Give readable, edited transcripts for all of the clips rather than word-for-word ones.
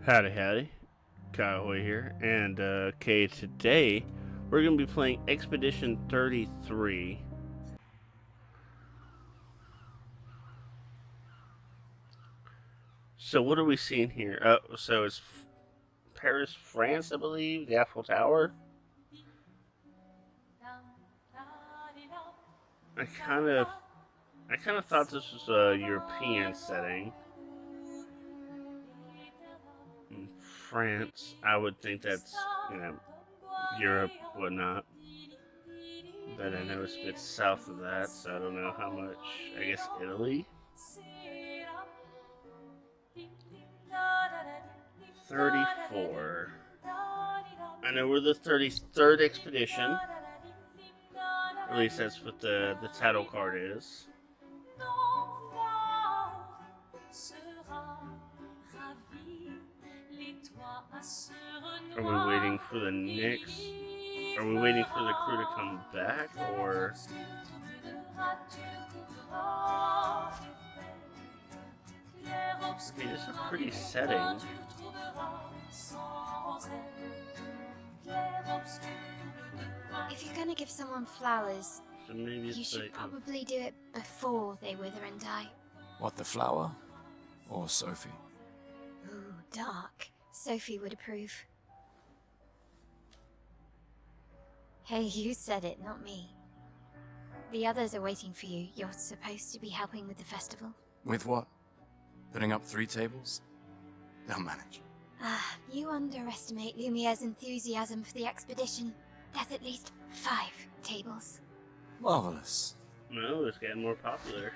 Howdy, howdy. Kyle Hoy here, and okay, today we're going to be playing Expedition 33. So, what are we seeing here? So it's Paris, France, I believe, the Eiffel Tower. I kind of, I kind of thought this was a European setting. In France, I would think that's Europe, whatnot. But I know it's a bit south of that, so I don't know how much. I guess Italy. 34. I know we're the 33rd expedition. At least that's what the title card is. Are we waiting for the next? Are we waiting for the crew to come back, or? Okay, this is a pretty setting. If you're gonna give someone flowers, So maybe you should probably do it before they wither and die. What, the flower? Or Sophie? Ooh, dark. Sophie would approve. Hey, you said it, not me. The others are waiting for you. You're supposed to be helping with the festival. With what? Putting up 3 tables? They'll manage. You underestimate Lumiere's enthusiasm for the expedition. There's at least 5 tables. Marvelous. No, it's getting more popular.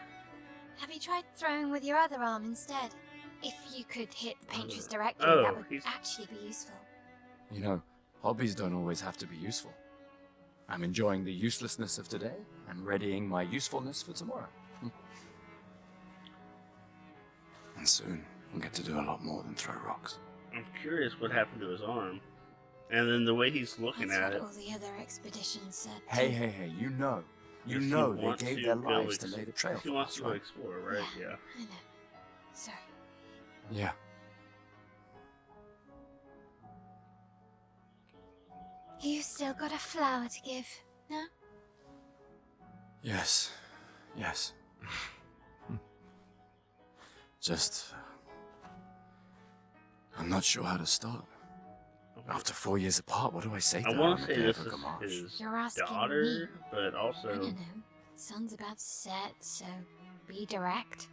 Have you tried throwing with your other arm instead? If you could hit the painters directly, Oh, that would actually be useful. You know, hobbies don't always have to be useful. I'm enjoying the uselessness of today and readying my usefulness for tomorrow. And soon, we'll get to do a lot more than throw rocks. I'm curious what happened to his arm. And then the way he's looking That's at it. what all the other expeditions said. Hey, you know they gave their lives to lay the trail He for wants us, to right? explore, right? Yeah. I know. Sorry. Yeah. You still got a flower to give, no? Yes. Just... I'm not sure how to start. After 4 years apart, what do I say to I her want on to the say day this of her is Gamache? his You're asking daughter, me. but I also. don't know. Sun's about to set, so be direct.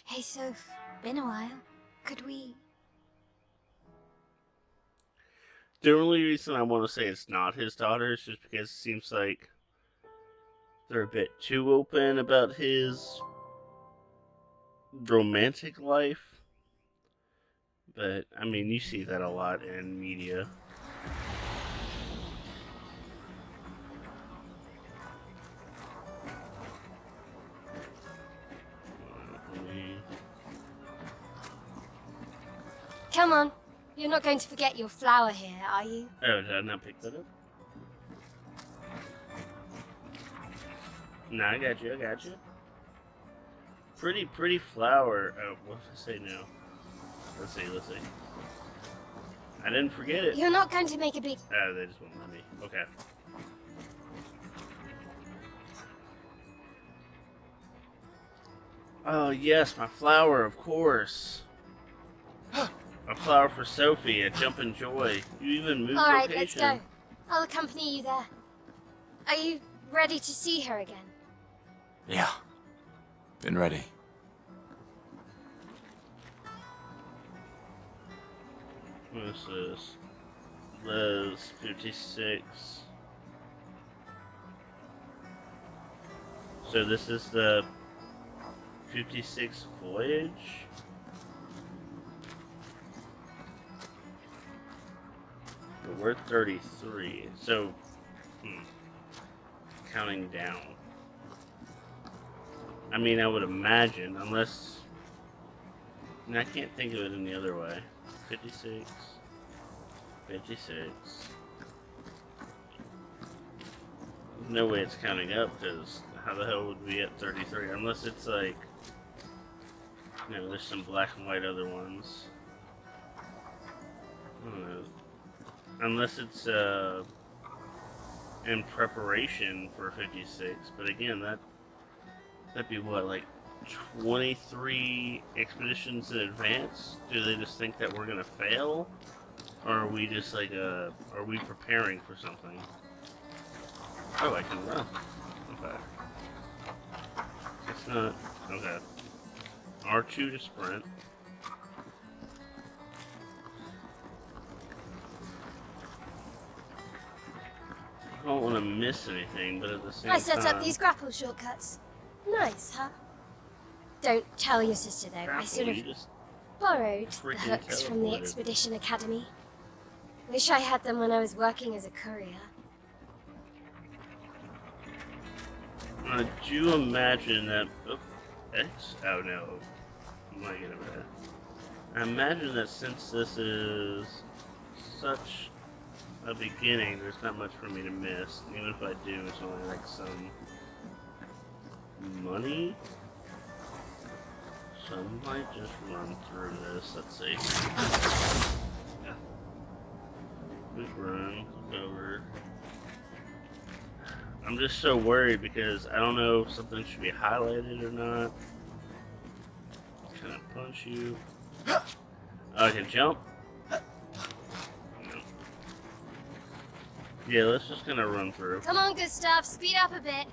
Hey, Soph, been a while. Could we... The only reason I want to say it's not his daughter is just because it seems like they're a bit too open about his romantic life. But, I mean, you see that a lot in media. Come on. You're not going to forget your flower here, are you? Oh, did I not pick that up? No, I got you. Pretty flower. Oh, what did I say now? Let's see. I didn't forget it. You're not going to make a big... Oh, they just won't let me. Okay. Oh, yes, my flower, of course. A flower for Sophie, a jumpin' joy. You even moved Alright, location. let's go. I'll accompany you there. Are you ready to see her again? Yeah. Been ready. What is this? Les 56. So this is the 56 voyage? But we're 33, so counting down. I mean, I would imagine, unless... And I can't think of it any other way. 56. No way it's counting up, because how the hell would we at 33? Unless it's like... there's some black and white other ones. Unless it's in preparation for 56. But again, that'd be what, like 23 expeditions in advance? Do they just think that we're gonna fail? Or are we just like, are we preparing for something? Oh, I can run. Okay. It's not, okay. R2 to sprint. I don't want to miss anything, but at the same I time... set up these grapple shortcuts. Nice, huh? Don't tell your sister though. I sort of borrowed the freaking hooks from the teleported. Expedition Academy. Wish I had them when I was working as a courier. Do you imagine that... Oh, X? Oh no. I'm not getting that. I imagine that since this is such a beginning, there's not much for me to miss. Even if I do, it's only like some money. So I might just run through this. Let's see. Yeah. Quick run over. I'm just so worried because I don't know if something should be highlighted or not. Can I punch you? Oh, I can jump? No. Yeah, let's just kind of run through. Come on, Gustav, speed up a bit.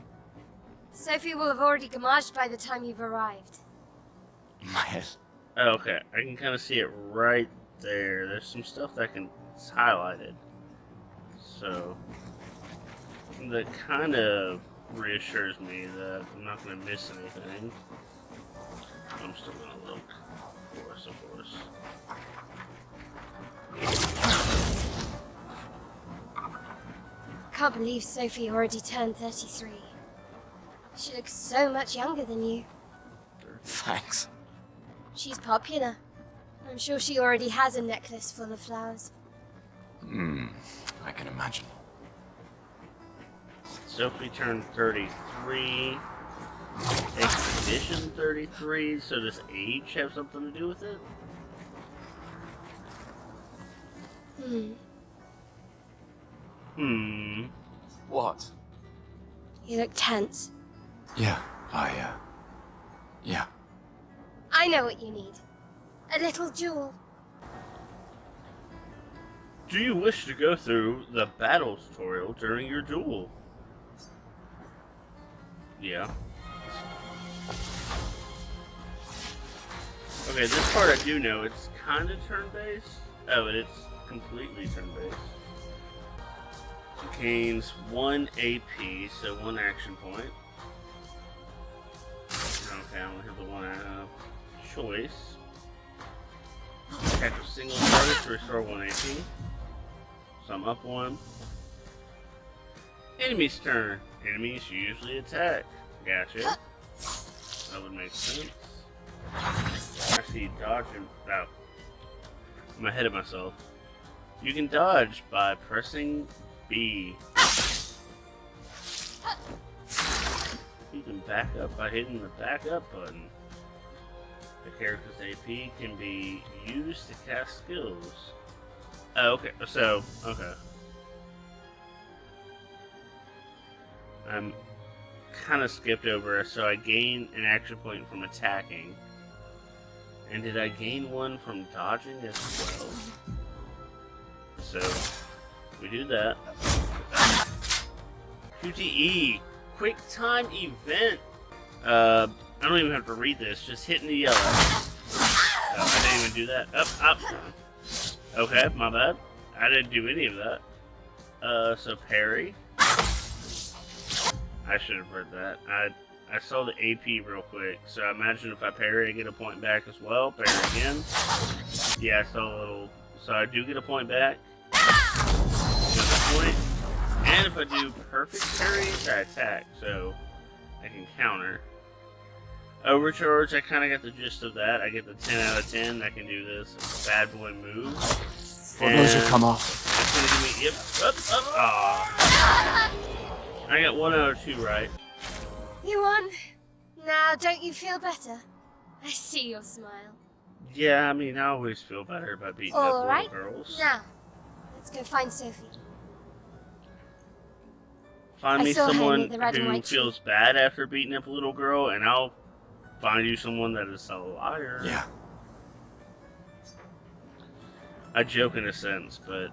Sophie will have already gamaged by the time you've arrived. My head. Oh, okay, I can kind of see it right there. There's some stuff that it's highlighted. So, that kind of reassures me that I'm not going to miss anything. I'm still going to look. Of course. Can't believe Sophie already turned 33. She looks so much younger than you. Thanks. She's popular. I'm sure she already has a necklace full of flowers. I can imagine. Sophie turned 33. Expedition 33. So does age have something to do with it? What? You look tense. Yeah, yeah. I know what you need. A little jewel. Do you wish to go through the battle tutorial during your duel? Yeah. Okay, this part I do know. It's kind of turn-based. Oh, but it's completely turn-based. Gains 1 AP, so 1 action point. Okay, I only have the one choice. Attack a single target to restore 1 AP. So I'm up 1. Enemy's turn. Enemies usually attack. Gotcha. That would make sense. I see dodge and... Oh. I'm ahead of myself. You can dodge by pressing B. You can back up by hitting the back up button. The character's AP can be used to cast skills. Oh, okay. So, okay. I'm kind of skipped over, so I gain an action point from attacking. And did I gain one from dodging as well? So, we do that. QTE, quick time event. I don't even have to read this, just hitting the yellow. Oh, I didn't even do that. Up. Okay, my bad. I didn't do any of that. So parry. I should have read that. I saw the AP real quick, so I imagine if I parry, I get a point back as well. Parry again. Yeah, I saw a little. So I do get a point back. Point. And if I do perfect parries, I attack, so I can counter. Overcharge, I kind of got the gist of that. I get the 10 out of 10. I can do this bad boy move. For those who come off. It's gonna give me, yep, up. Aw. I got 1 out of 2 right. You won. Now, don't you feel better? I see your smile. Yeah, I mean, I always feel better by beating up All little right. girls. Now, Let's go find Sophie. Find I me saw her someone near the red and who white tree. feels bad after beating up a little girl, and I'll find you someone that is a liar. Yeah. I joke in a sense, but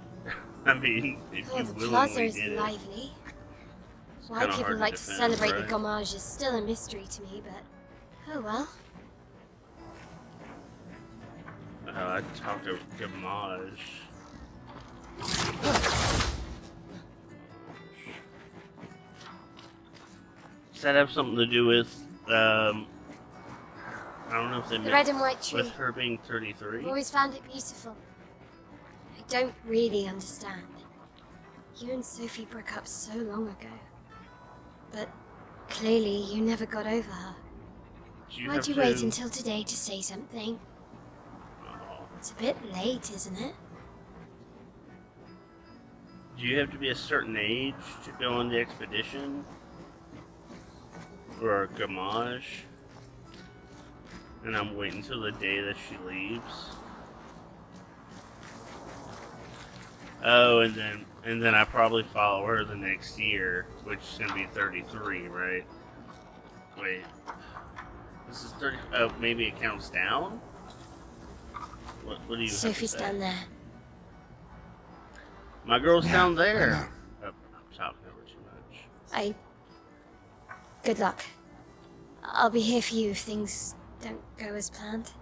I mean, if Oh, you the plaza willingly is did it, lively. it's Why kind of people hard like to to defend, celebrate right? the gommage is still a mystery to me, but oh well. I talked to Gamage. Does that have something to do with, I don't know if they The meant red and white tree. with her being 33? I've always found it beautiful. I don't really understand. You and Sophie broke up so long ago. But clearly you never got over her. Do you Why'd have you to- wait until today to say something? Oh. It's a bit late, isn't it? Do you have to be a certain age to go on the expedition? Or a Gamage? And I'm waiting until the day that she leaves. Oh, and then I probably follow her the next year, which is gonna be 33, right? Wait, this is 30. Oh, maybe it counts down. What do you? Sophie's have to say? down there. My girl's Yeah, down I there. know. Oh, I'm talking over too much. Good luck. I'll be here for you if things don't go as planned.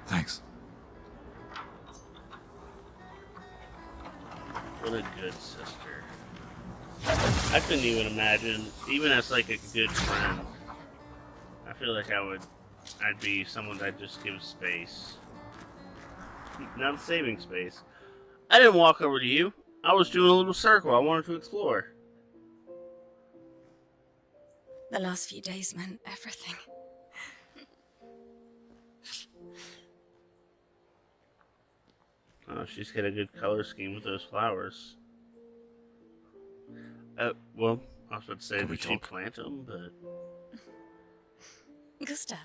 Thanks. What a good sister. I couldn't even imagine, even as like a good friend. I feel like I'd be someone that just gives space. Not saving space. I didn't walk over to you. I was doing a little circle. I wanted to explore. The last few days meant everything. Oh, she's got a good color scheme with those flowers. Well, I was about to say, Can we did she talk? plant them? But Gustav,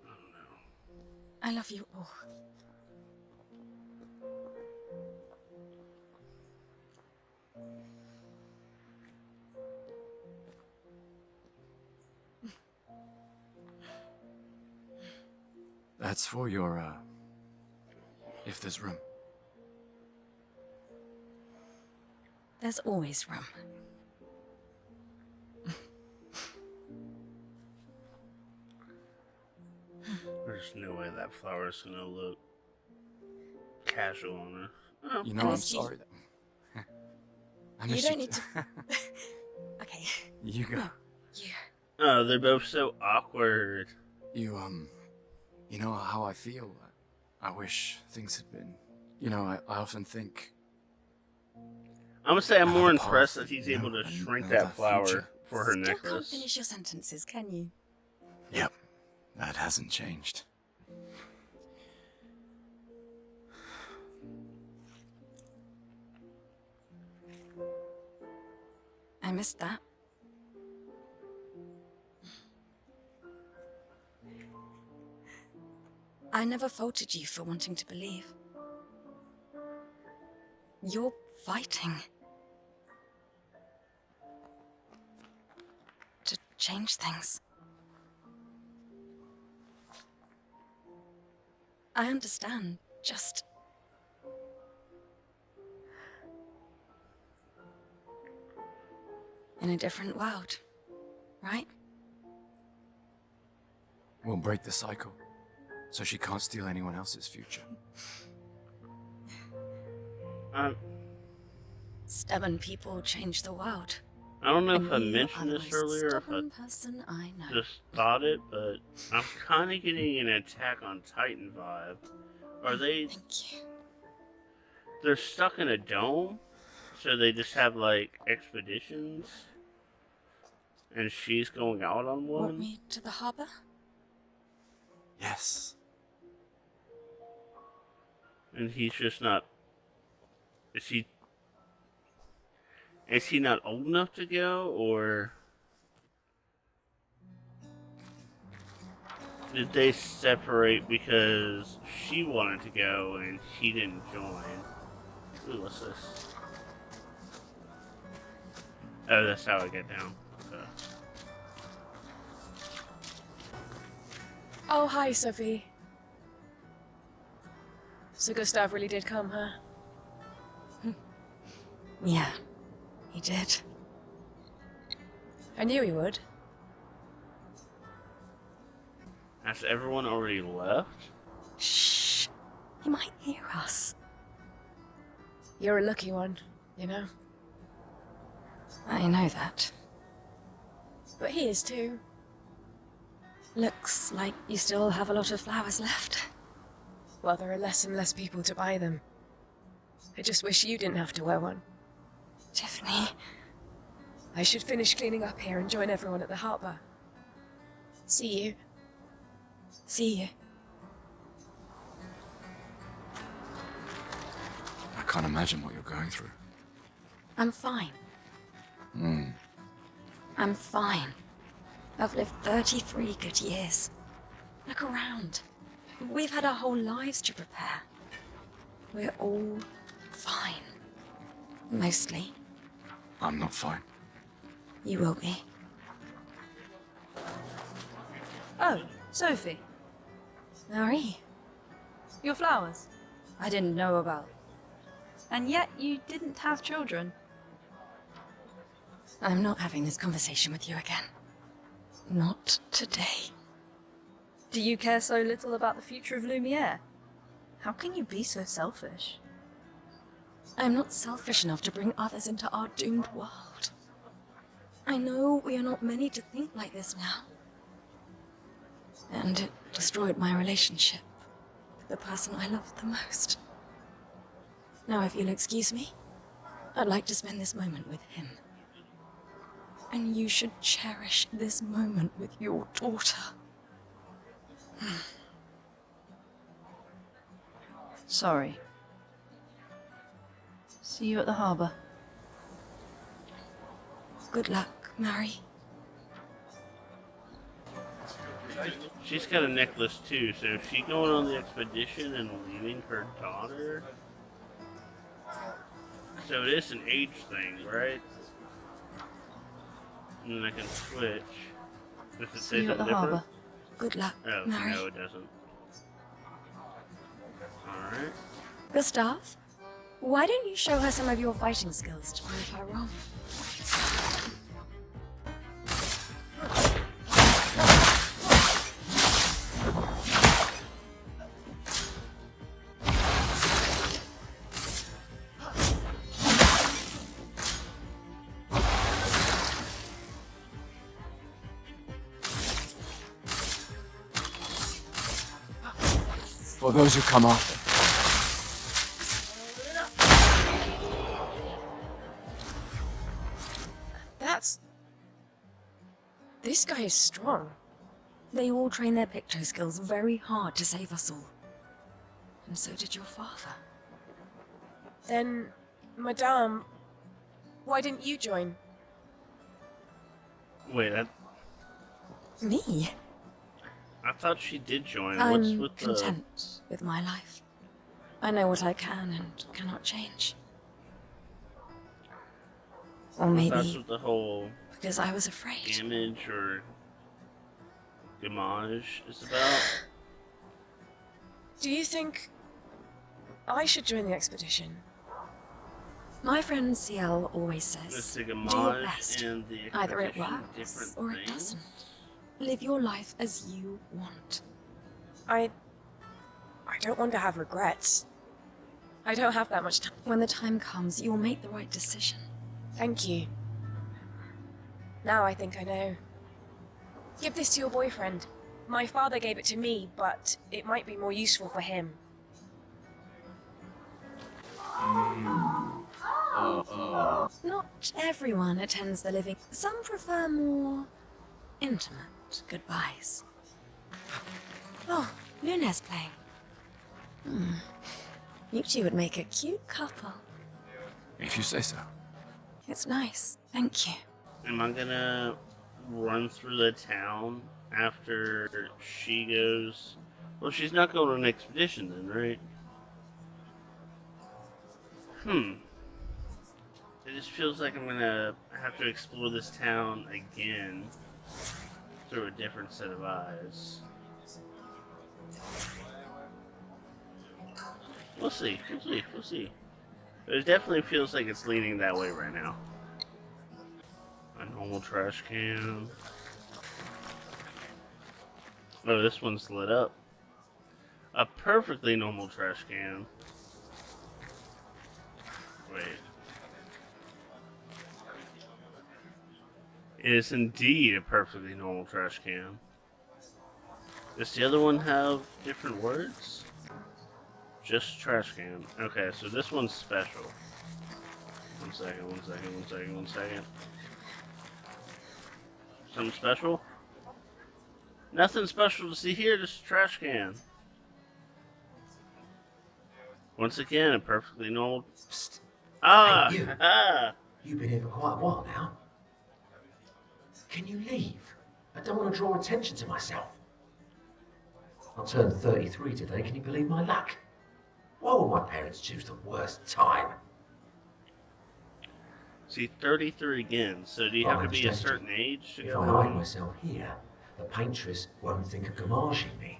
I don't know. I love you all. That's for your, if there's room. There's always room. There's no way that flower's gonna look casual on her. Oh, You know, I'm Unless you- sorry that... I You miss don't need to... Okay, You go. no, you... oh, they're both so awkward. You know how I feel? I wish things had been... You know, I often think... I'm gonna say I'm more Another path, impressed that he's you know, able to shrink another that flower future. for her Still can't necklace. finish your sentences, can you? Yep, that hasn't changed. I missed that. I never faulted you for wanting to believe. You're fighting. To change things. I understand, just... in a different world, right? We'll break the cycle, so she can't steal anyone else's future. Stubborn people change the world. I don't know if And I you mentioned are the this most earlier or if I stubborn person I know. just thought it, but I'm kind of getting an Attack on Titan vibe. Are they? Thank you. They're stuck in a dome, so they just have like expeditions, and she's going out on Want one. me to the harbor? Yes. And he's just not. Is he not old enough to go, or Did they separate because she wanted to go and he didn't join? Ooh, what's this? Oh, that's how I get down. Okay. Oh, hi, Sophie. So Gustav really did come, huh? Yeah, he did. I knew he would. Has everyone already left? Shh. He might hear us. You're a lucky one, you know? I know that. But he is too. Looks like you still have a lot of flowers left. Well, there are less and less people to buy them. I just wish you didn't have to wear one. Tiffany, I should finish cleaning up here and join everyone at the harbor. See you. see you. I can't imagine what you're going through. I'm fine. I'm fine. I've lived 33 good years. Look around. We've had our whole lives to prepare. We're all fine. Mostly. I'm not fine. You will be. Oh, Sophie, Marie, your flowers. I didn't know about. And yet you didn't have children. I'm not having this conversation with you again. Not today. Do you care so little about the future of Lumiere? How can you be so selfish? I'm not selfish enough to bring others into our doomed world. I know we are not many to think like this now. And it destroyed my relationship with the person I loved the most. Now, if you'll excuse me, I'd like to spend this moment with him. And you should cherish this moment with your daughter. Sorry. See you at the harbor. Good luck, Mary. She's got a necklace too, so is she going on the expedition and leaving her daughter? So it is an age thing, right? And then I can switch. Does it say See you at the something different? harbor. Good luck, Oh, Mary. no, it doesn't. Alright. Gustav, why don't you show her some of your fighting skills to prove her wrong? For those who come after. This guy is strong. They all train their picto skills very hard to save us all. And so did your father. Then, Madame, why didn't you join? Wait, Me? I thought she did join. I'm What's with content with my life. I know what I can and cannot change. Or That's maybe what the whole because I was afraid. image or gamage is about? Do you think I should join the expedition? My friend CL always It's says, the do your gamage best. and the Either it expedition works different or it things? doesn't. Live your life as you want. I don't want to have regrets. I don't have that much time. When the time comes, you'll make the right decision. Thank you. Now I think I know. Give this to your boyfriend. My father gave it to me, but it might be more useful for him. Not everyone attends the living. Some prefer more intimate goodbyes. Oh, Luna's playing. You two would make a cute couple. If you say so. It's nice. Thank you. Am I gonna run through the town after she goes. Well, she's not going on an expedition then, right? It just feels like I'm gonna have to explore this town again through a different set of eyes. We'll see. We'll see. We'll see. But it definitely feels like it's leaning that way right now. A normal trash can. Oh, this one's lit up. A perfectly normal trash can. Wait. It is indeed a perfectly normal trash can. Does the other one have different words? Just trash can. Okay, so this one's special. One second. Something special? Nothing special to see here, just a trash can. Once again, a perfectly normal... Psst. Ah! Hey, you. Ah! You've been here for quite a while now. Can you leave? I don't want to draw attention to myself. I turned 33 today, can you believe my luck? Why would my parents choose the worst time? See, 33 again, so do you have to be a certain age to If go I hide on? myself here, the paintress won't think of gamaging me.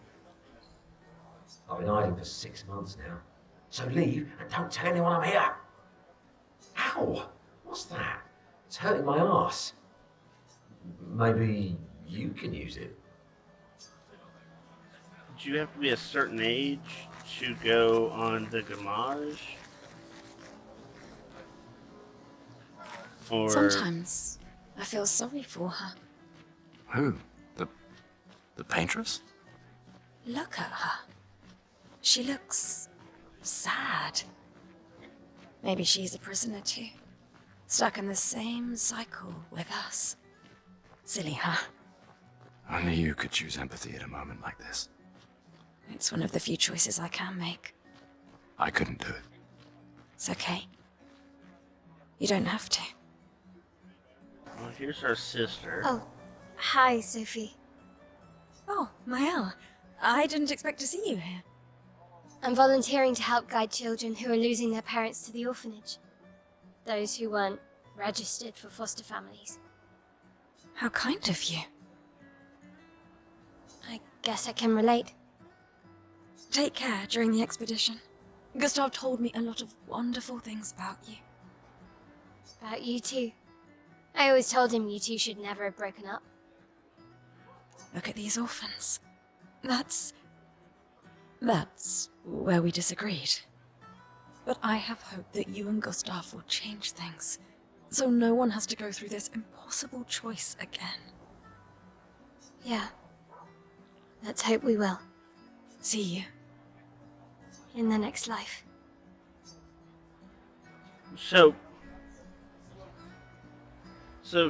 I've been hiding for 6 months now. So leave and don't tell anyone I'm here. Ow! What's that? It's hurting my arse. Maybe you can use it. Do you have to be a certain age to go on the gamage? Or Sometimes I feel sorry for her. Who? The paintress? Look at her. She looks sad. Maybe she's a prisoner too. Stuck in the same cycle with us. Silly her. Only you could choose empathy at a moment like this. It's one of the few choices I can make. I couldn't do it. It's okay. You don't have to. well, here's our sister. Oh, hi, Sophie. Oh, Mael. I didn't expect to see you here. I'm volunteering to help guide children who are losing their parents to the orphanage. Those who weren't registered for foster families. How kind of you. I guess I can relate. Take care during the expedition. Gustav told me a lot of wonderful things about you. About you two. I always told him you two should never have broken up. Look at these orphans. That's where we disagreed. But I have hope that you and Gustav will change things, so no one has to go through this impossible choice again. Yeah. Let's hope we will. See you. In the next life. So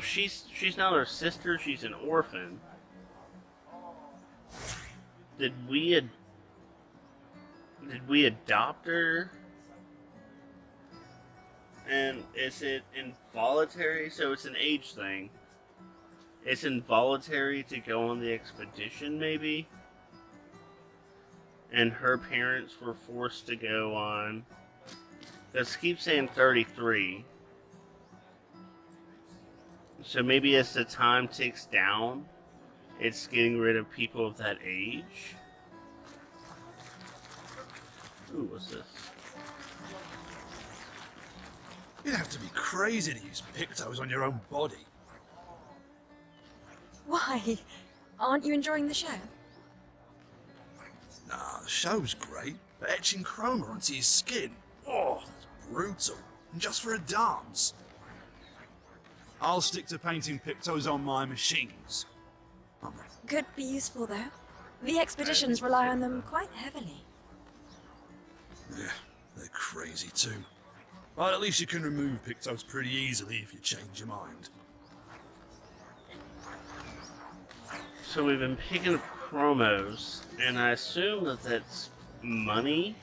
she's not our sister, she's an orphan. Did we adopt her? And is it involuntary? So it's an age thing. It's involuntary to go on the expedition, maybe? And her parents were forced to go on. Let's keep saying 33. So maybe as the time ticks down, it's getting rid of people of that age. Ooh, what's this? You'd have to be crazy to use Pictos on your own body. Why? Aren't you enjoying the show? Nah, the show's great, but etching chroma onto your skin, oh, that's brutal. And just for a dance. I'll stick to painting Pictos on my machines. Could be useful though. The expeditions rely on them quite heavily. Yeah, they're crazy too. But at least you can remove Pictos pretty easily if you change your mind. So we've been picking up chromos, and I assume that that's money.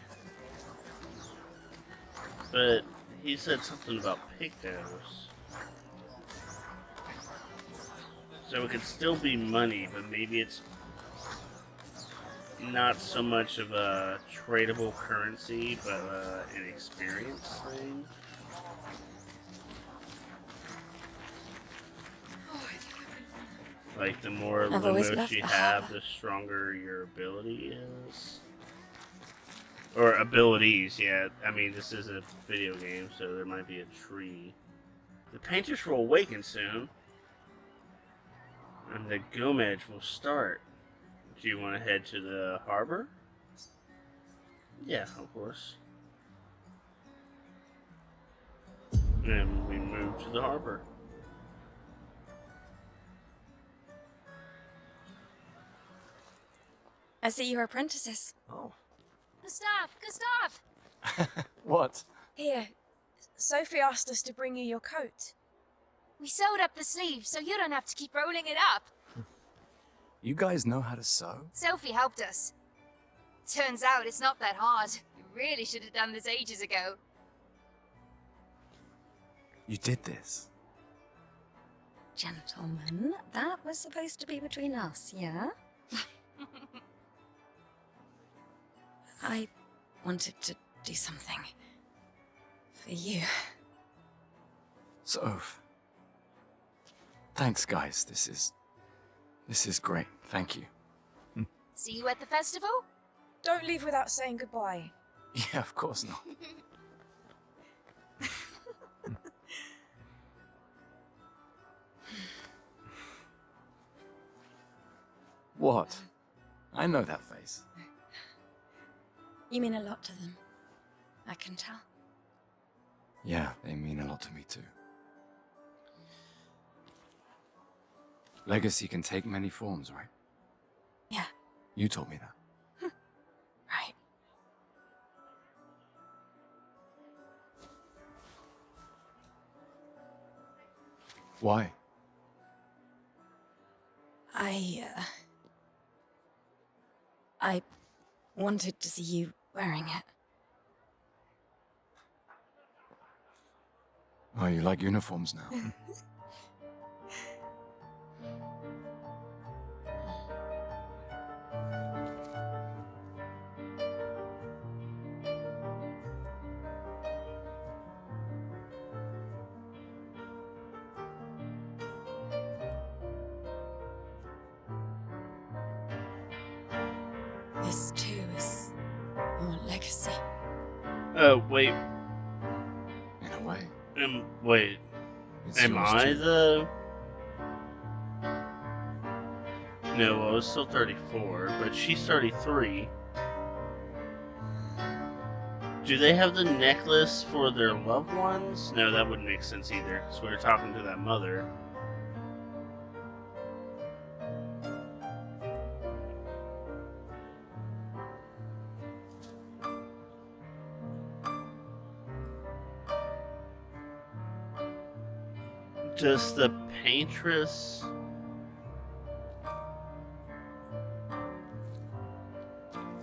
But he said something about Pictos. So it could still be money, but maybe it's not so much of a tradable currency, but an experience thing. Like, the more I've always limos loved you the have, harbour. the stronger your ability is. Or abilities, yeah. I mean, this is a video game, so there might be a tree. The painters will awaken soon. And the Gomedge will start. Do you want to head to the harbor? Yeah, of course. And we move to the harbor. I see you're apprentices. Oh. Gustav! What? Here, Sophie asked us to bring you your coat. We sewed up the sleeves so you don't have to keep rolling it up. You guys know how to sew? Sophie helped us. Turns out it's not that hard. We really should have done this ages ago. You did this. Gentlemen, that was supposed to be between us, yeah? I wanted to do something for you. Soph. Thanks, guys. This is great. Thank you. See you at the festival? Don't leave without saying goodbye. Yeah, of course not. What? I know that face. You mean a lot to them. I can tell. Yeah, they mean a lot to me too. Legacy can take many forms, right? Yeah, You told me that. right. Why? I wanted to see you wearing it. Oh, you like uniforms now? This too is your legacy. Wait. In a way. Wait. It's Am yours I too. the... No, I was still 34, but she's 33. Do they have the necklace for their loved ones? No, that wouldn't make sense either, because we were talking to that mother. Does the paintress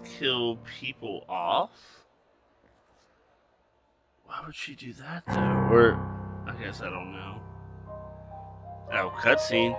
kill people off? Why would she do that though? Or I guess I don't know. Oh, cutscene.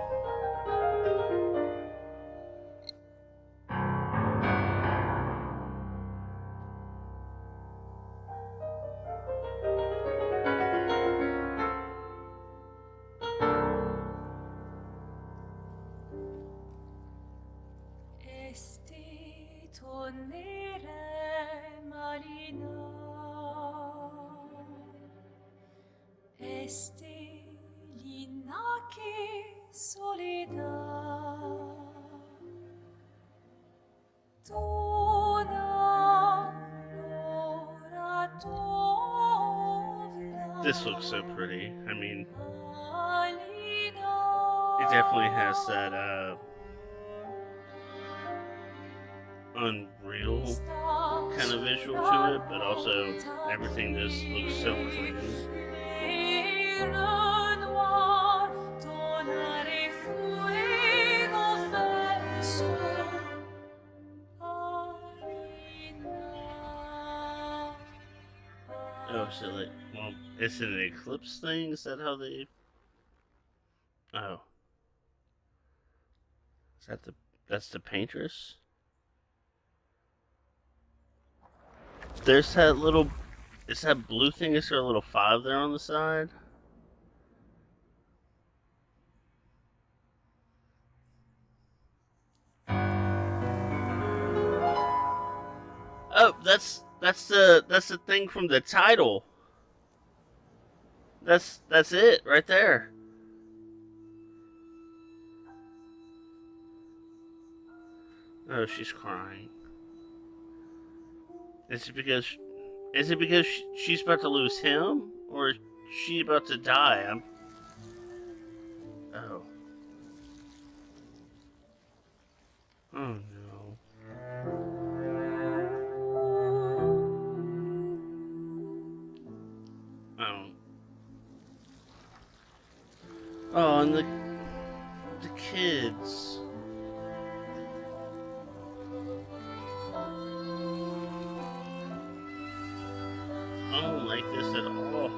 This looks so pretty. I mean, it definitely has that unreal kind of visual to it, but also everything just looks so clean. Oh, so like, well, it's an eclipse thing? Is that how they... Oh. Is that that's the paintress? There's that little, is that blue thing? Is there a little 5 there on the side? Oh, that's the thing from the title. That's it right there. Oh, she's crying. Is it because she's about to lose him, or is she about to die? Oh. Oh no. Oh. Oh, and the kids. I don't like this at all.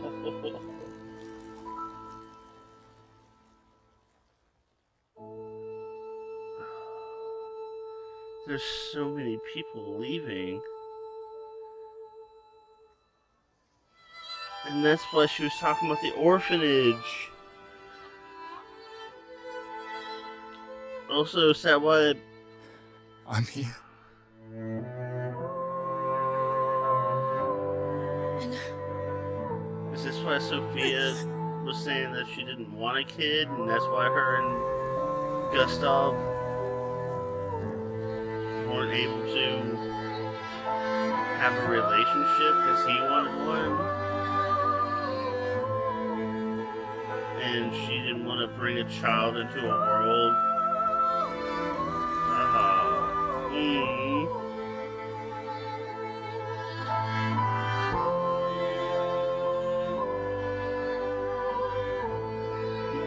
There's so many people leaving. And that's why she was talking about the orphanage. Also, is that why... I'm here. Is this why Sophia was saying that she didn't want a kid, and that's why her and Gustav weren't able to have a relationship because he wanted one? And she didn't want to bring a child into a world?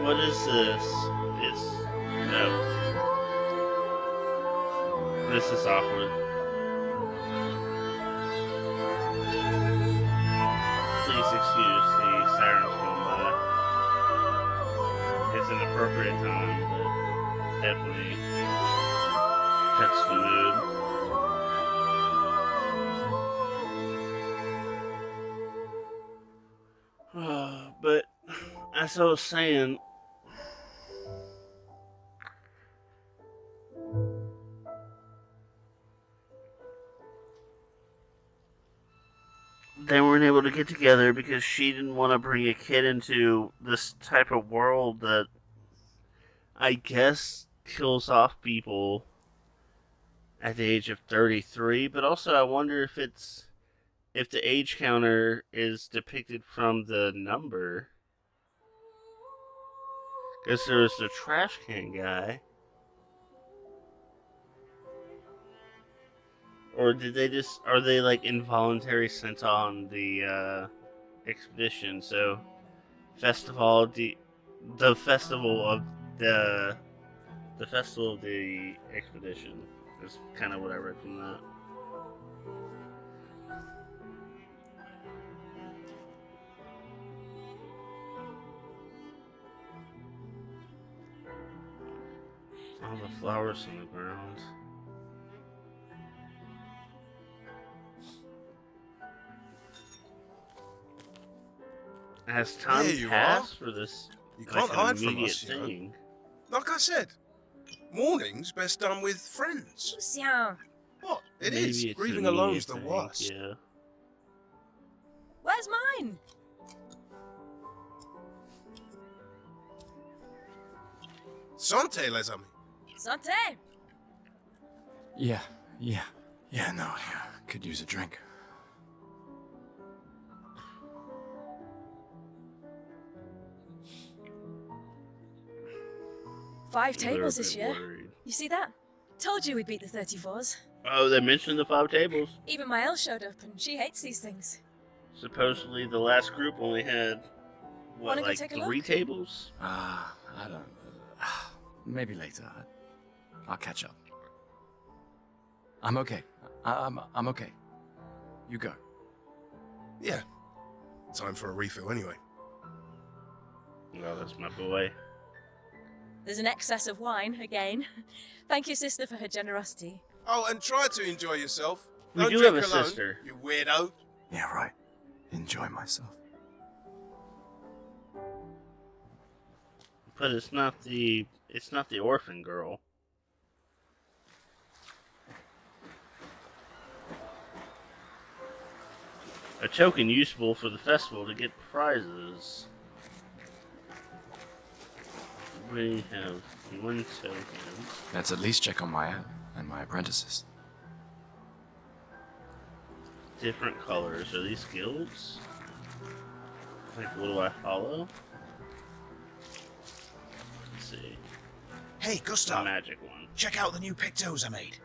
What is this? No. This is awkward. Please excuse the sirens going by. It's an appropriate time, but definitely cuts the mood. But as I was saying, they weren't able to get together because she didn't want to bring a kid into this type of world that I guess kills off people at the age of 33. But also I wonder if the age counter is depicted from the number. Because there was the trash can guy. Or did they are they like involuntary sent on the expedition? So, the festival of the expedition is kind of what I read from that. All the flowers on the ground. Has time There you passed for this You like, can't an hide from immediate us, you know. thing? Like I said, morning's best done with friends. Lucien, What? It Maybe is. it's an Grieving alone's the immediate thing, worst. Yeah. where's mine? Santé, les amis. Santé. Yeah, no, yeah. Could use a drink. Five A tables little this bit year. worried. You see that? Told you we'd beat the 34s. Oh, they mentioned the 5 tables. Even my Elle showed up, and she hates these things. Supposedly, the last group only had Wanna go like take a 3 look? tables. I don't. Maybe later. I'll catch up. I'm okay. I'm okay. You go. Yeah. Time for a refill anyway. Oh, that's my boy. There's an excess of wine, again. Thank your sister for her generosity. Oh, and try to enjoy yourself. We Don't do drink have a alone, sister. you weirdo. Yeah, right. Enjoy myself. But it's not the orphan girl. A token useful for the festival to get prizes. We have one token. Let's at least check on my own and my apprentices. Different colors. Are these guilds? Like, what do I follow? Let's see. Hey, The Gustav, magic one. check out the new Pictos I made.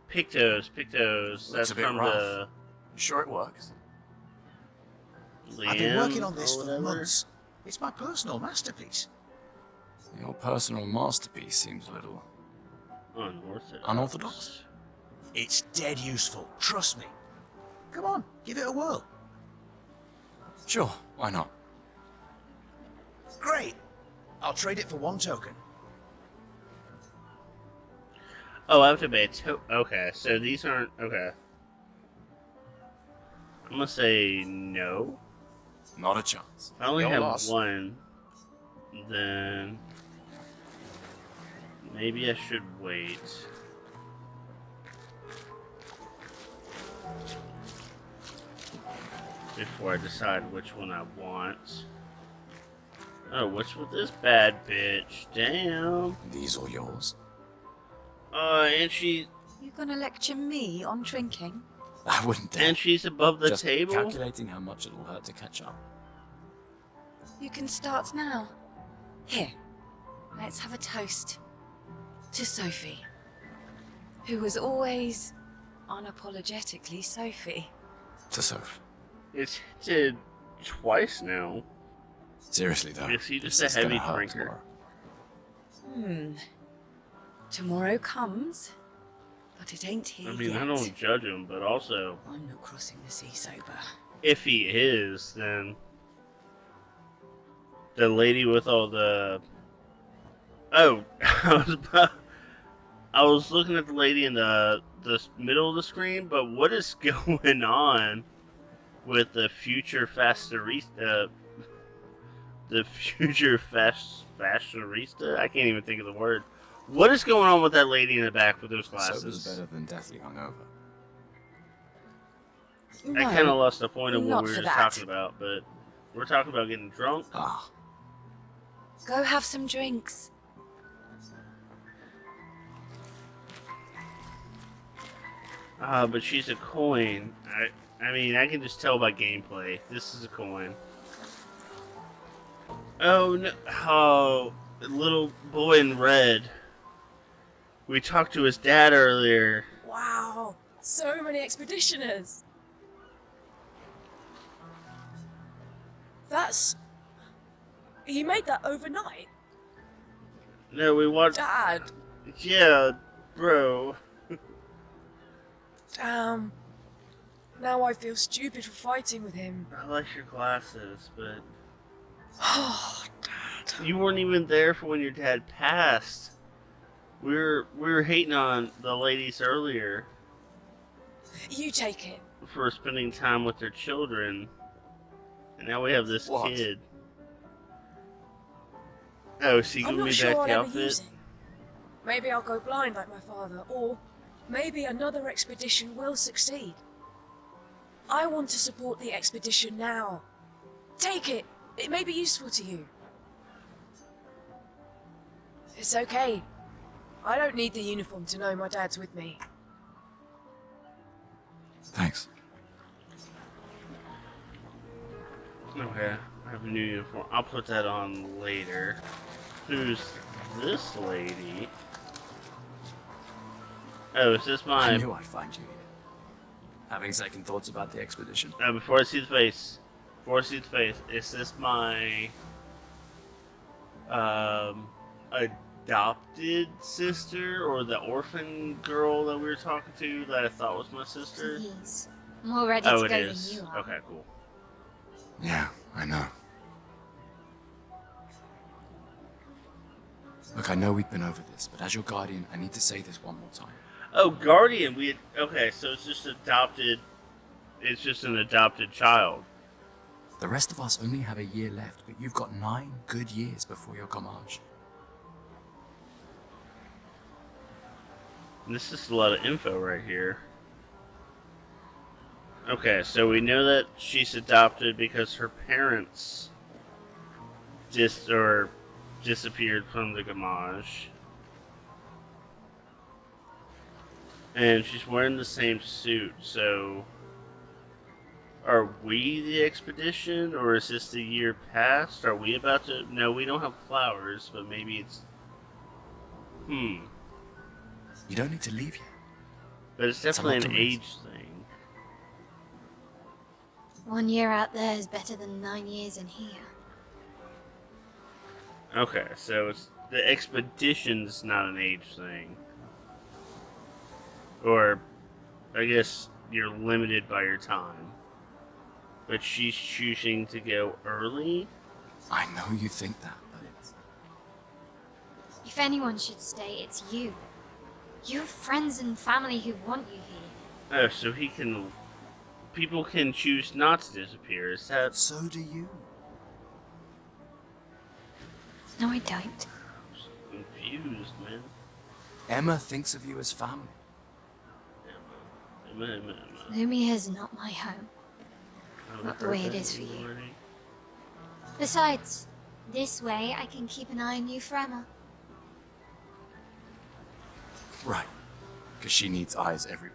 Pictos. Looks That's a bit from rough. the Sure it works. I've been working on Liam this or for whatever. months. It's my personal masterpiece. Your personal masterpiece seems a little Unorthodox. unorthodox. It's dead useful, trust me. Come on, give it a whirl. Sure, why not? Great. I'll trade it for one token. Oh, I have to pay okay, so these aren't... Okay. I'm gonna say no. Not a chance. I only Your have loss. one. Then... Maybe I should wait. Before I decide which one I want. Oh, what's with this bad bitch? Damn. These are yours. And You gonna lecture me on drinking? I wouldn't dare. and she's above the Just table? calculating how much it'll hurt to catch up. You can start now. Here, let's have a toast to Sophie, who was always unapologetically Sophie. To Soph. It's hinted twice now. Seriously though. Is he just this a is gonna heavy hurt drinker? tomorrow. Tomorrow comes, but it ain't here I mean, yet. I don't judge him, but also, I'm not crossing the sea sober. if he is, then the lady with all the... Oh, I was looking at the lady in the middle of the screen, but what is going on with the future fashionista? The future fashionista? I can't even think of the word. What is going on with that lady in the back with those Sober's glasses? better than deathly hungover. I kind of No, lost the point of what not we were for just that. talking about, but we're talking about getting drunk. Ah, go have some drinks. But she's a coin. I mean, I can just tell by gameplay. This is a coin. Oh no! Oh, little boy in red. We talked to his dad earlier. Wow, so many expeditioners. That's... He made that overnight? No, we watched. Dad, Yeah, bro. damn. Now I feel stupid for fighting with him. I like your glasses, but Oh, Dad. you weren't even there for when your dad passed. We were hating on the ladies earlier You take it. for spending time with their children, and now we have this What? kid. Oh, so you I'm give not me sure back I'll the ever outfit? use it. Maybe I'll go blind like my father, or maybe another expedition will succeed. I want to support the expedition now. Take it. It may be useful to you. It's okay. I don't need the uniform to know my dad's with me. thanks. Okay, I have a new uniform. I'll put that on later. Who's this lady? Oh, is this I my... knew I'd find you here. Having second thoughts about the expedition. before I see the face. Before I see the face. Is this my... adopted sister? Or the orphan girl that we were talking to that I thought was my sister? He's more ready Oh, to it go is. than you are. Okay, cool. Yeah, I know. Look, I know we've been over this, but as your guardian, I need to say this one more time. Oh, guardian. Okay, so it's just adopted. It's just an adopted child. The rest of us only have a year left, but you've got 9 good years before your Gamage. This is a lot of info right here. Okay, so we know that she's adopted because her parents disappeared from the Gamage. And she's wearing the same suit, so are we the expedition, or is this the year past? Are we about to... No, we don't have flowers, but maybe it's... You don't need to leave yet. But it's definitely an age thing. 1 year out there is better than 9 years in here. Okay, so it's the expedition's not an age thing. Or, I guess you're limited by your time. But she's choosing to go early? I know you think that, but it's... If anyone should stay, it's you. You have friends and family who want you here. Oh, so he can... People can choose not to disappear, is that... So do you. No, I don't. I'm confused, man. Emma thinks of you as family. Emma. Lumia is not my home. Not the way it is for you. Besides, this way I can keep an eye on you for Emma. Right. Because she needs eyes everywhere.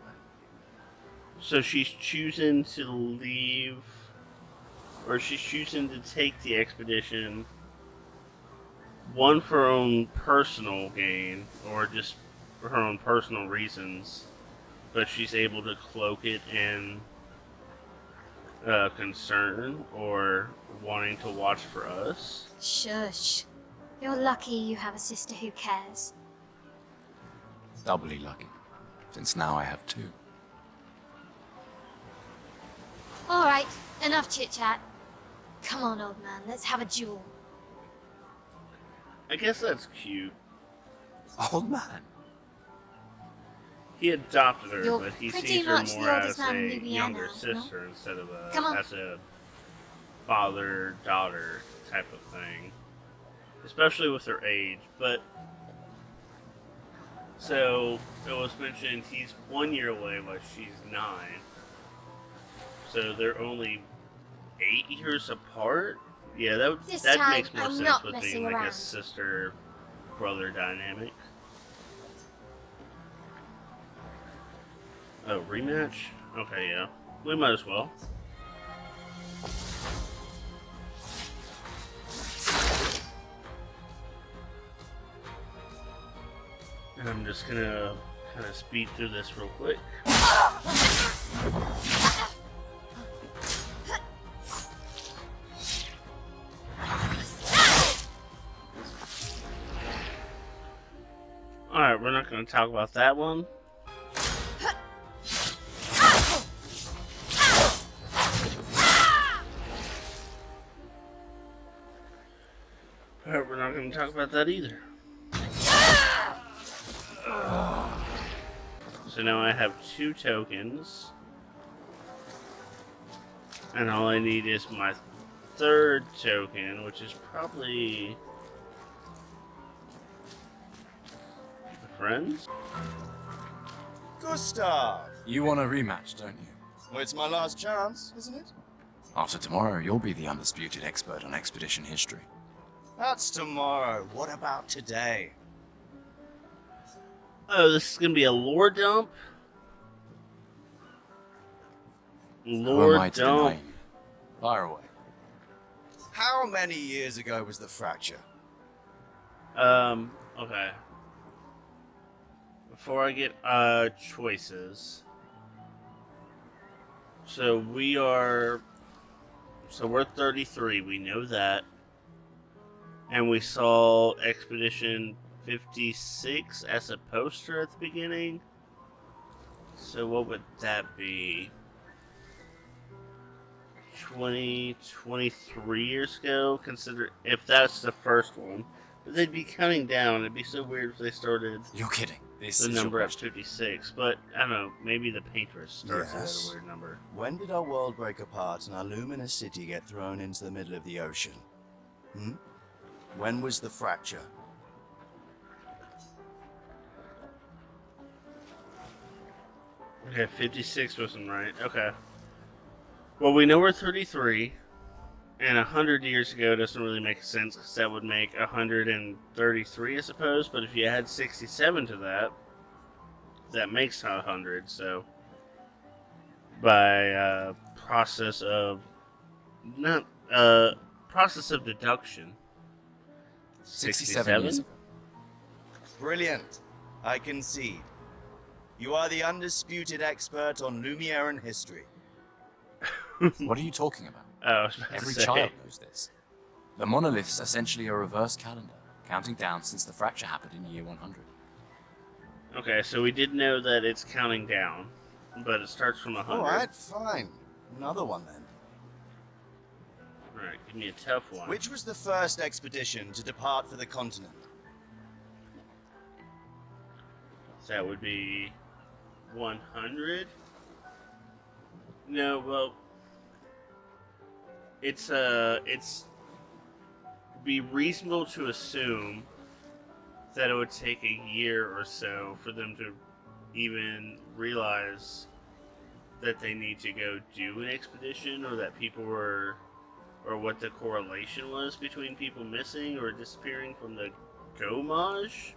So she's choosing to leave, or she's choosing to take the expedition, one for her own personal gain, or just for her own personal reasons, but she's able to cloak it in concern or wanting to watch for us. Shush. You're lucky you have a sister who cares. Doubly lucky, since now I have 2. Alright, enough chit-chat. Come on, old man, let's have a duel. I guess that's cute. Old man. He adopted her, You're but he pretty sees her much the more oldest as man in a Louisiana, younger no? sister instead of Come on. as a father-daughter type of thing. Especially with her age, but... So, it was mentioned he's 1 year away while she's 9. So they're only 8 years apart? Yeah, This that time, makes more I'm sense not with messing being like a around. sister-brother dynamic. Oh, rematch? Okay, yeah. We might as well. And I'm just gonna kind of speed through this real quick. Alright, we're not gonna talk about that one. Alright, we're not gonna talk about that either. So now I have 2 tokens. And all I need is my 3rd token, which is probably... my friends? Gustav! You want a rematch, don't you? Well, it's my last chance, isn't it? After tomorrow, you'll be the undisputed expert on expedition history. That's tomorrow. What about today? Oh, this is gonna be a lore dump? Who am Lore I to deny dump. you? Fire away. How many years ago was the fracture? Okay. Before I get, choices. So we're 33, we know that. And we saw Expedition 56 as a poster at the beginning. So what would that be? 23 years ago? Consider if that's the first one. But they'd be counting down. It'd be so weird if they started You're kidding. This the is your number at question. 56. But, I don't know, maybe the paintress starts at Yes. a weird number. When did our world break apart and our luminous city get thrown into the middle of the ocean? Hmm? When was the fracture? Okay, 56 wasn't right. Okay. Well, we know we're 33, and 100 years ago doesn't really make sense, because that would make 133, I suppose, but if you add 67 to that, that makes 100, so by process of, not, process of deduction, 67 years 67? ago. Brilliant. I concede. You are the undisputed expert on Lumieran history. What are you talking about? Oh, I was about Every to say. child knows this. The monolith's essentially a reverse calendar, counting down since the fracture happened in year 100. Okay, so we did know that it's counting down, but it starts from 100. Alright, fine. Another one then. Alright, give me a tough one. Which was the first expedition to depart for the continent? That would be 100? No, well, it's be reasonable to assume that it would take a year or so for them to even realize that they need to go do an expedition, or that people were, or what the correlation was between people missing or disappearing from the Gomage.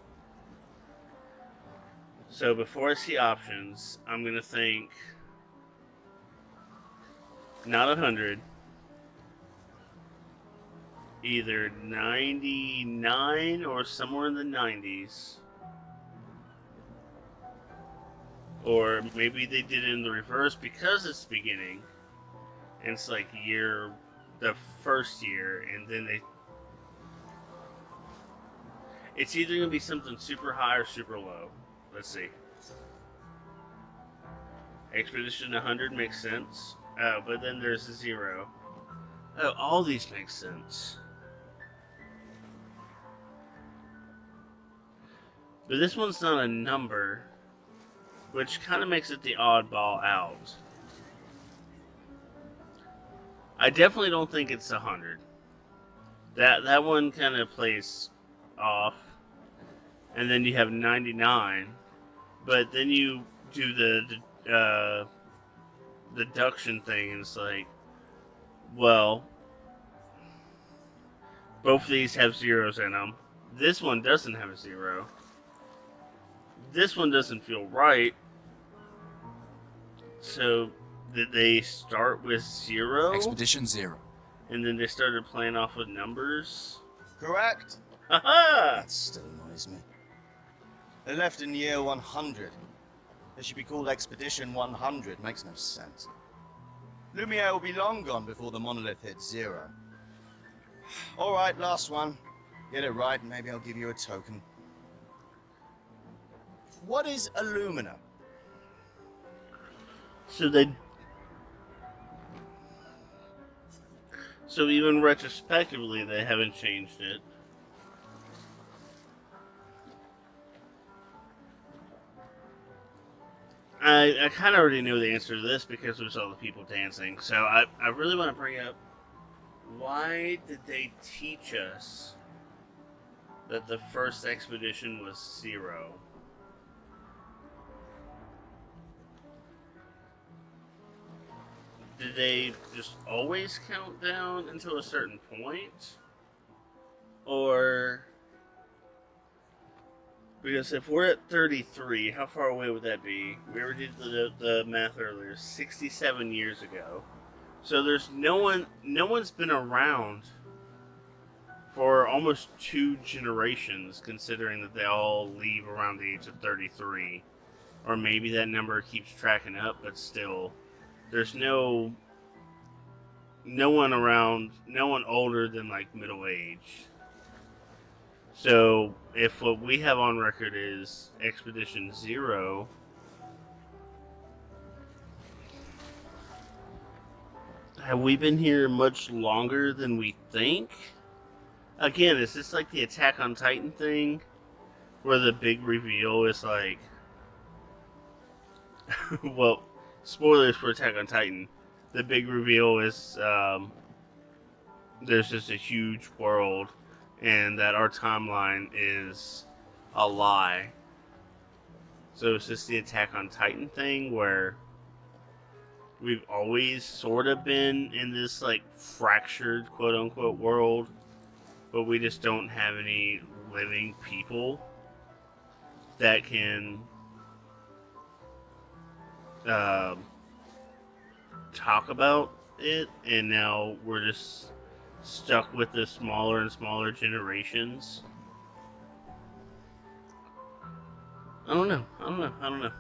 So before I see options, I'm gonna think not 100, either 99 or somewhere in the 90s, or maybe they did it in the reverse because it's the beginning, and it's like the first year, and then it's either gonna be something super high or super low. Let's see. Expedition 100 makes sense. Oh, but then there's a 0. Oh, all these make sense. But this one's not a number, which kind of makes it the oddball out. I definitely don't think it's 100. That one kind of plays off. And then you have 99. But then you do the deduction thing, and it's like, well, both of these have zeros in them. This one doesn't have a 0. This one doesn't feel right. So, did they start with 0? Expedition 0. And then they started playing off with numbers? Correct. Haha! That still annoys me. They left in year 100. They should be called Expedition 100. Makes no sense. Lumiere will be long gone before the monolith hits 0. Alright, last one. Get it right and maybe I'll give you a token. What is Illumina? So even retrospectively, they haven't changed it. I kind of already knew the answer to this because we saw the people dancing. So I really want to bring up, why did they teach us that the first expedition was 0? Did they just always count down until a certain point? Or... Because if we're at 33, how far away would that be? We already did the math earlier, 67 years ago. So there's no one's been around for almost 2 generations, considering that they all leave around the age of 33. Or maybe that number keeps tracking up, but still, there's no one around, no one older than like middle age. So, if what we have on record is Expedition 0, have we been here much longer than we think? Again, is this like the Attack on Titan thing? Where the big reveal is like... well, spoilers for Attack on Titan. The big reveal is there's just a huge world and that our timeline is a lie. So it's just the Attack on Titan thing where we've always sort of been in this like fractured quote unquote world, but we just don't have any living people that can talk about it, and now we're just stuck with the smaller and smaller generations. I don't know.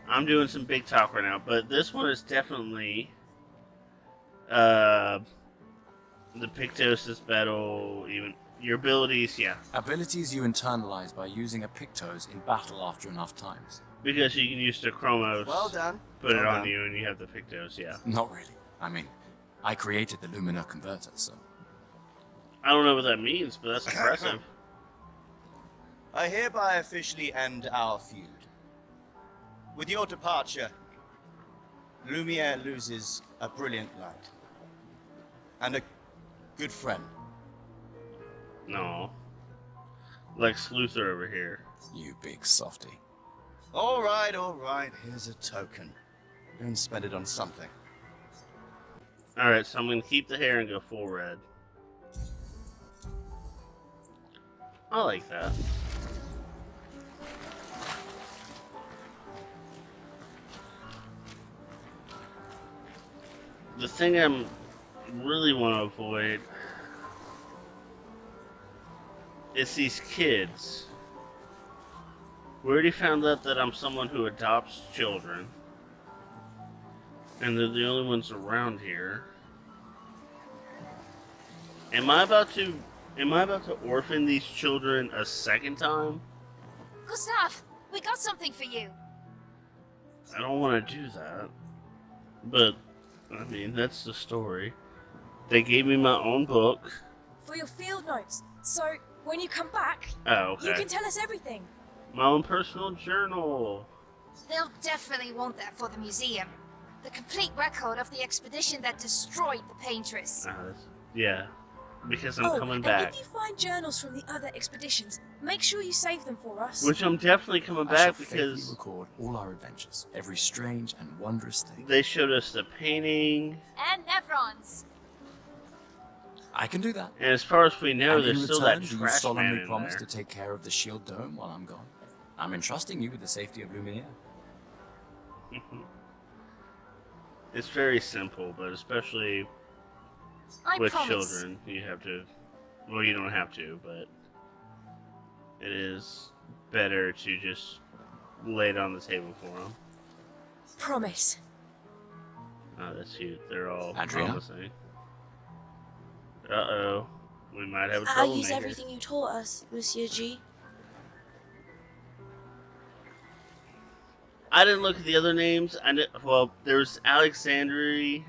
I'm doing some big talk right now, but this one is definitely the Pictos battle, even your abilities, yeah. Abilities you internalize by using a Pictos in battle after enough times. Because you can use the Chromos, Well done. put it Well on done. you, and you have the Pictos, yeah. Not really. I mean, I created the Lumina converter, so... I don't know what that means, but that's impressive. I hereby officially end our feud. With your departure, Lumiere loses a brilliant light. And a good friend. No. Lex Luthor over here. You big softy. Alright, here's a token. Go and spend it on something. Alright, so I'm going to keep the hair and go full red. I like that. The thing I really want to avoid is these kids. We already found out that I'm someone who adopts children. And they're the only ones around here. Am I about to orphan these children a second time? Gustav, we got something for you. I don't want to do that. But, I mean, that's the story. They gave me my own book. For your field notes. So, when you come back, Oh, okay. you can tell us everything. My own personal journal. They'll definitely want that for the museum. The complete record of the expedition that destroyed the Paintress. Yeah. Because I'm coming and back. if you find journals from the other expeditions, make sure you save them for us. Which I'm definitely coming I shall back faithfully because record all our adventures, every strange and wondrous thing. they showed us the painting. And Nevrons. I can do that. And as far as we know, And in there's still that return, do you trash man solemnly in promise there. to take care of the shield dome while I'm gone? I'm entrusting you with the safety of Lumiere. It's very simple, but especially I with promise. children, you have to. Well, you don't have to, but it is better to just lay it on the table for them. Promise. Oh, that's cute. They're all Andrea? promising. Uh-oh. We might have a I'll troublemaker. use everything you taught us, Monsieur G. I didn't look at the other names. Well, there's Alexandria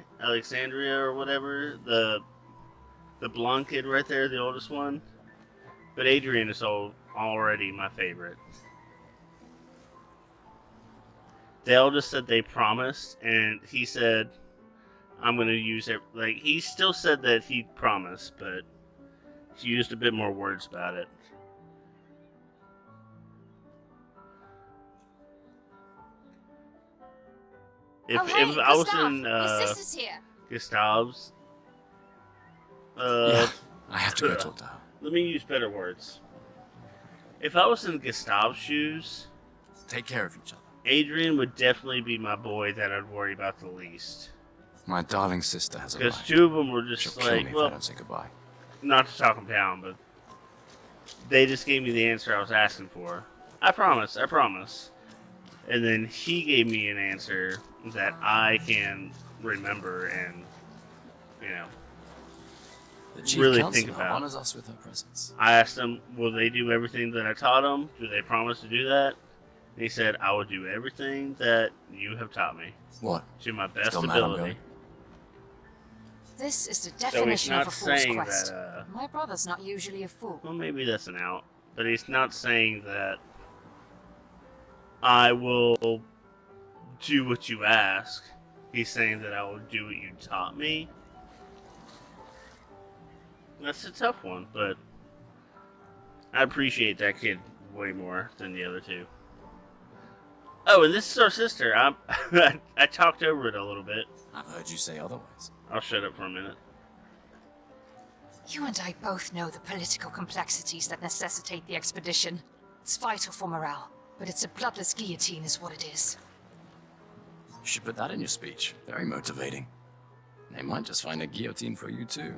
or whatever, the blonde kid right there, the oldest one. But Adrian is already my favorite. They all just said they promised, and he said, I'm going to use it. Like, he still said that he promised, but he used a bit more words about it. If I was Gustav, in your sister's here. Gustav's, Yeah, I have to go talk to her. let me use better words. If I was in Gustav's shoes, Take care of each other. Adrian would definitely be my boy that I'd worry about the least. My darling sister has Because arrived. two of them were just She'll kill me like, if I well, don't say goodbye. not to talk them down, but they just gave me the answer I was asking for. I promise. And then he gave me an answer that I can remember and, you know, The chief really counselor think about. honors us with her presence. I asked him, will they do everything that I taught them? Do they promise to do that? And he said, I will do everything that you have taught me. What? To my best Still mad I'm ability. going? this is the So he's definition of not a fool's saying quest. that, My brother's not usually a fool. well, maybe that's an out. But he's not saying that I will do what you ask. He's saying that I will do what you taught me. That's a tough one, but I appreciate that kid way more than the other two. Oh, and this is our sister. I talked over it a little bit. I've heard you say otherwise. I'll shut up for a minute. You and I both know the political complexities that necessitate the expedition. It's vital for morale, but it's a bloodless guillotine is what it is. You should put that in your speech. Very motivating. They might just find a guillotine for you too.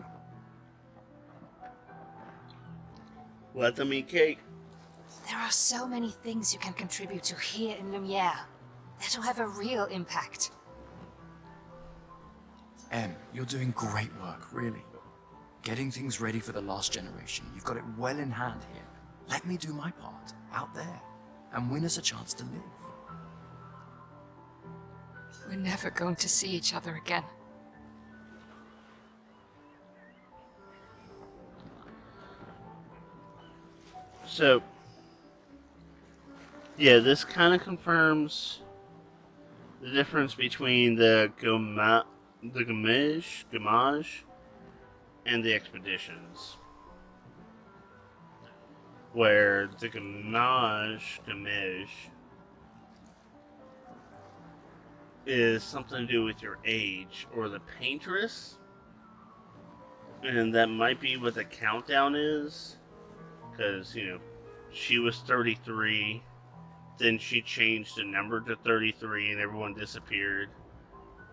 Let them eat cake. There are so many things you can contribute to here in Lumiere that'll have a real impact. Em, you're doing great work, really. Getting things ready for the last generation. You've got it well in hand here. Let me do my part, out there, and win us a chance to live. We're never going to see each other again. So, yeah, this kind of confirms the difference between the Gamage, and the expeditions. Where the Gamage is something to do with your age, or the Paintress, and that might be what the countdown is, because, you know, she was 33, then she changed the number to 33 and everyone disappeared.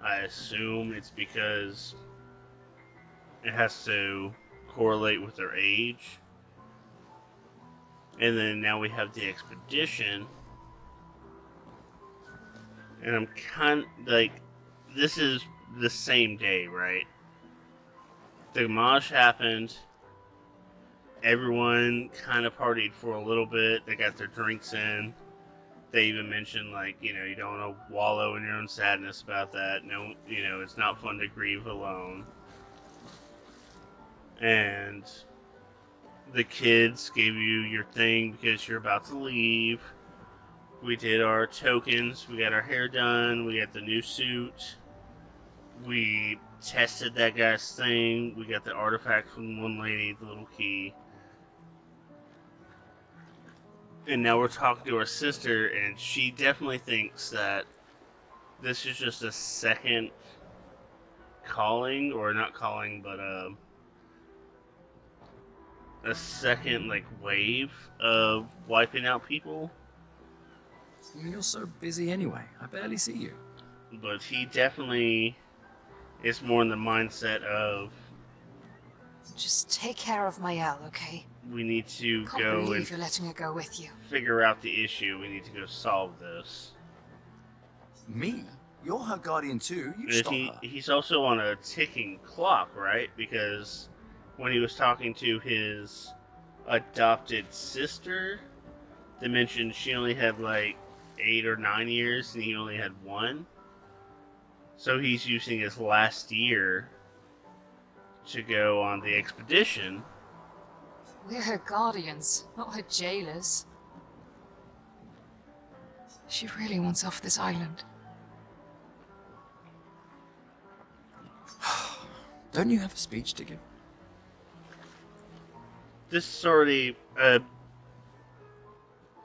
I assume it's because it has to correlate with their age. And then now we have the expedition. And I'm kind of like, this is the same day, right? The Gamage happened. Everyone kind of partied for a little bit. They got their drinks in. They even mentioned, like, you know, you don't want to wallow in your own sadness about that. No, you know, it's not fun to grieve alone. And the kids gave you your thing because you're about to leave. We did our tokens. We got our hair done. We got the new suit. We tested that guy's thing. We got the artifact from one lady, the little key. And now we're talking to our sister, and she definitely thinks that this is just a second calling, or not calling, but a second, like, wave of wiping out people. You're so busy anyway. I barely see you. But he definitely is more in the mindset of, Just take care of Mayel, okay? we need to Can't go believe and you're letting her go with you. figure out the issue. We need to go solve this. Me? You're her guardian too. You And stop her. he's also on a ticking clock, right? Because when he was talking to his adopted sister, they mentioned she only had like 8 or 9 years and he only had 1. So he's using his last year to go on the expedition. We're her guardians, not her jailers. She really wants off this island. Don't you have a speech to give? This is already a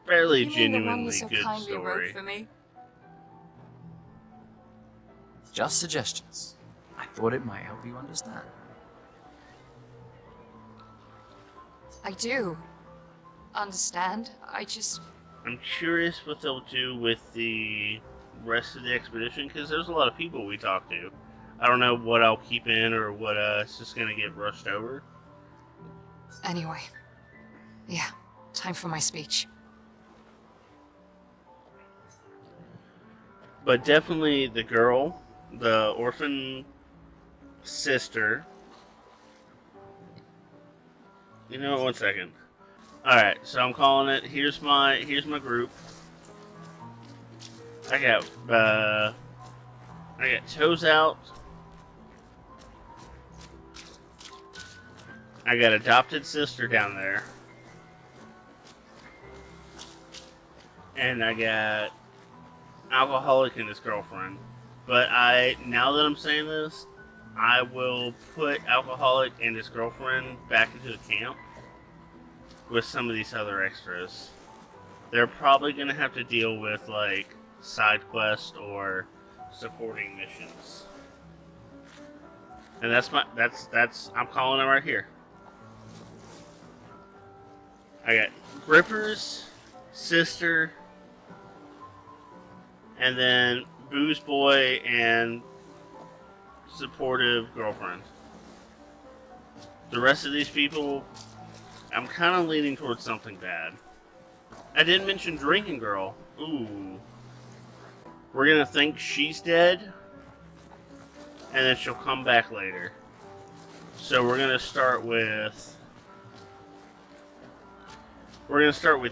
fairly You mean the one you genuinely so good kindly wrote story. for me? Just suggestions. I thought it might help you understand. I do. Understand? I'm curious what they'll do with the rest of the expedition, because there's a lot of people we talked to. I don't know what I'll keep in or what it's just gonna get rushed over. Anyway. Yeah, time for my speech. But definitely the girl, the orphan sister. You know, 1 second. Alright, so I'm calling it. Here's my group. I got Toes Out, I got adopted sister down there. And I got alcoholic and his girlfriend. But now that I'm saying this, I will put alcoholic and his girlfriend back into the camp with some of these other extras. They're probably going to have to deal with, like, side quest or supporting missions. And I'm calling it right here. I got Gripper's sister, and then Booze Boy and supportive girlfriend. The rest of these people, I'm kind of leaning towards something bad. I didn't mention Drinking Girl. Ooh. We're gonna think she's dead, and then she'll come back later. So we're gonna start with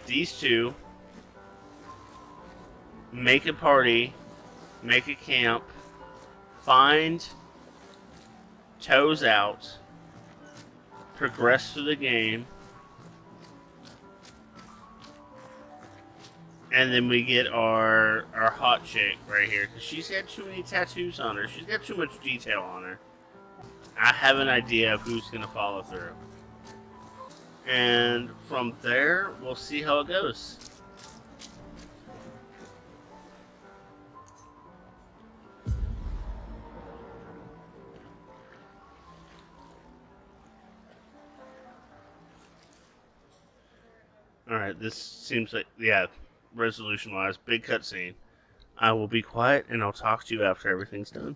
these two. Make a party, make a camp, find Toes out, progress through the game, and then we get our hot chick right here, because she's got too many tattoos on her. She's got too much detail on her. I have an idea of who's going to follow through. And from there, we'll see how it goes. Alright, this seems like, yeah, resolution-wise, big cutscene. I will be quiet, and I'll talk to you after everything's done.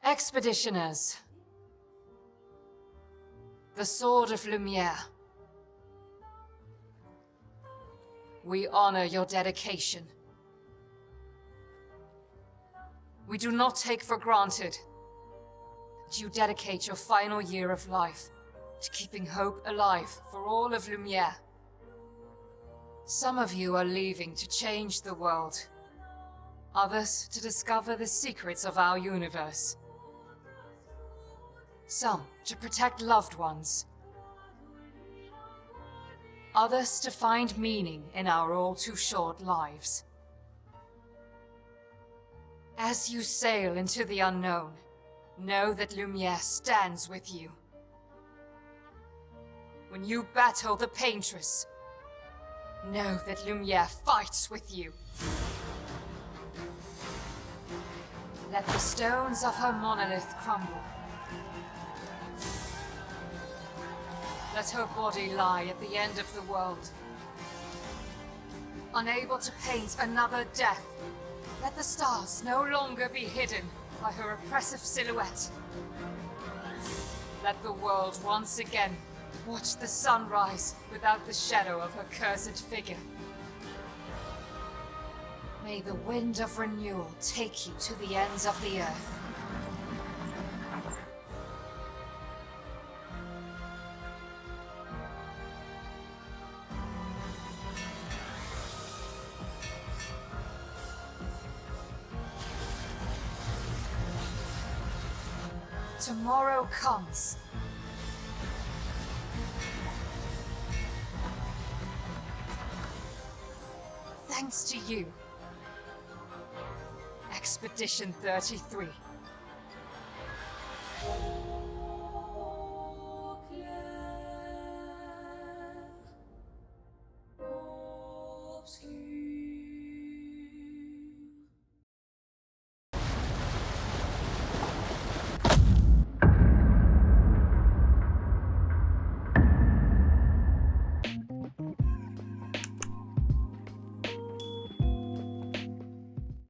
Expeditioners. The Sword of Lumiere. We honor your dedication. We do not take for granted that you dedicate your final year of life to keeping hope alive for all of Lumiere. Some of you are leaving to change the world, others to discover the secrets of our universe. Some to protect loved ones, others to find meaning in our all too short lives. As you sail into the unknown, know that Lumiere stands with you. When you battle the Paintress, know that Lumiere fights with you. Let the stones of her monolith crumble. Let her body lie at the end of the world. Unable to paint another death, let the stars no longer be hidden by her oppressive silhouette. Let the world once again watch the sun rise without the shadow of her cursed figure. May the wind of renewal take you to the ends of the earth. Tomorrow comes. Thanks to you, Expedition 33.